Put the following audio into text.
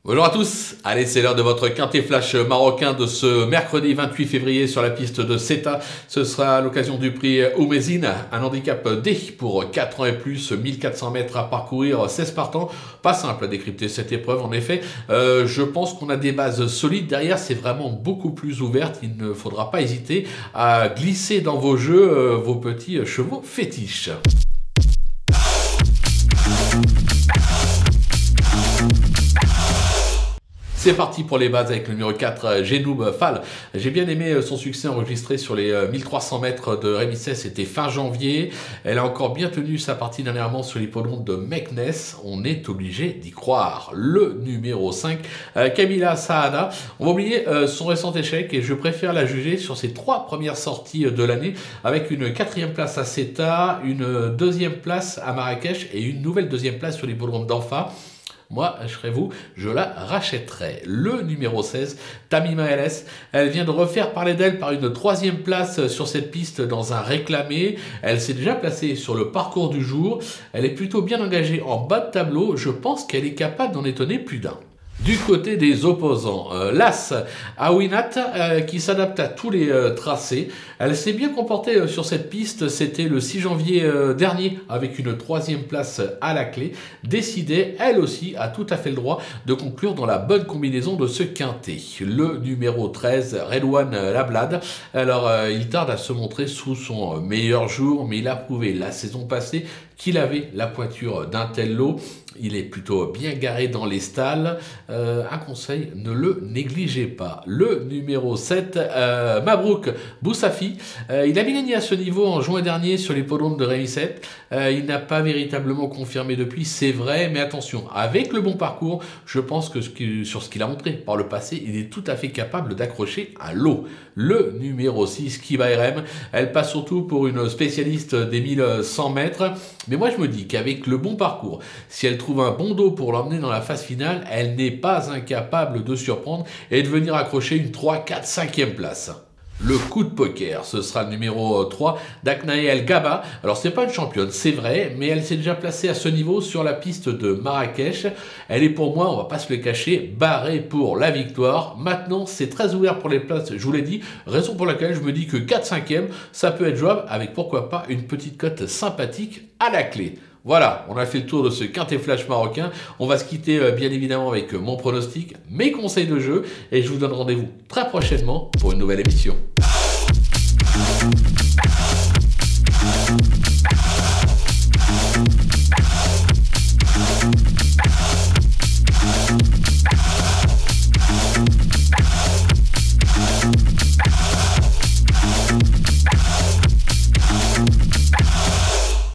Bonjour à tous, allez c'est l'heure de votre quintet flash marocain de ce mercredi 28 février sur la piste de Ceta. Ce sera l'occasion du prix Oumezine, un handicap D pour 4 ans et plus, 1400 mètres à parcourir, 16 partants. Pas simple à décrypter cette épreuve en effet, je pense qu'on a des bases solides, derrière c'est vraiment beaucoup plus ouverte, il ne faudra pas hésiter à glisser dans vos jeux vos petits chevaux fétiches. C'est parti pour les bases avec le numéro 4, Genoub Fall. J'ai bien aimé son succès enregistré sur les 1300 mètres de Rémisset, c'était fin janvier. Elle a encore bien tenu sa partie dernièrement sur l'hippodrome de Meknes. On est obligé d'y croire. Le numéro 5, Camila Saada. On va oublier son récent échec et je préfère la juger sur ses 3 premières sorties de l'année avec une 4e place à Ceta, une 2e place à Marrakech et une nouvelle 2e place sur l'hippodrome d'Anfa. Moi, je serais vous, je la rachèterais. Le numéro 16, Tamima LS, elle vient de refaire parler d'elle par une 3e place sur cette piste dans un réclamé. Elle s'est déjà placée sur le parcours du jour. Elle est plutôt bien engagée en bas de tableau. Je pense qu'elle est capable d'en étonner plus d'un. Du côté des opposants, l'As Awinat qui s'adapte à tous les tracés. Elle s'est bien comportée sur cette piste, c'était le 6 janvier dernier avec une 3e place à la clé. Décidée, elle aussi, a tout à fait le droit de conclure dans la bonne combinaison de ce quintet. Le numéro 13, Redouane Lablade. Alors, il tarde à se montrer sous son meilleur jour, mais il a prouvé la saison passée qu'il avait la pointure d'un tel lot. Il est plutôt bien garé dans les stalles. Un conseil, ne le négligez pas. Le numéro 7, Mabrouk Boussafi. Il avait gagné à ce niveau en juin dernier sur l'hippodrome de Rémisset. Il n'a pas véritablement confirmé depuis, c'est vrai, mais attention, avec le bon parcours, je pense que sur ce qu'il a montré par le passé, il est tout à fait capable d'accrocher un lot. Le numéro 6, Kiba RM, elle passe surtout pour une spécialiste des 1100 mètres. Mais moi, je me dis qu'avec le bon parcours, si elle trouve un bon dos pour l'emmener dans la phase finale, elle n'est pas incapable de surprendre et de venir accrocher une 3, 4, 5e place. Le coup de poker, ce sera le numéro 3 d'Aknae El Gaba. Alors c'est pas une championne, c'est vrai, mais elle s'est déjà placée à ce niveau sur la piste de Marrakech. Elle est pour moi, on va pas se le cacher, barrée pour la victoire. Maintenant, c'est très ouvert pour les places, je vous l'ai dit, raison pour laquelle je me dis que 4-5e, ça peut être jouable avec pourquoi pas une petite cote sympathique à la clé. Voilà, on a fait le tour de ce quintet flash marocain. On va se quitter bien évidemment avec mon pronostic, mes conseils de jeu et je vous donne rendez-vous très prochainement pour une nouvelle émission.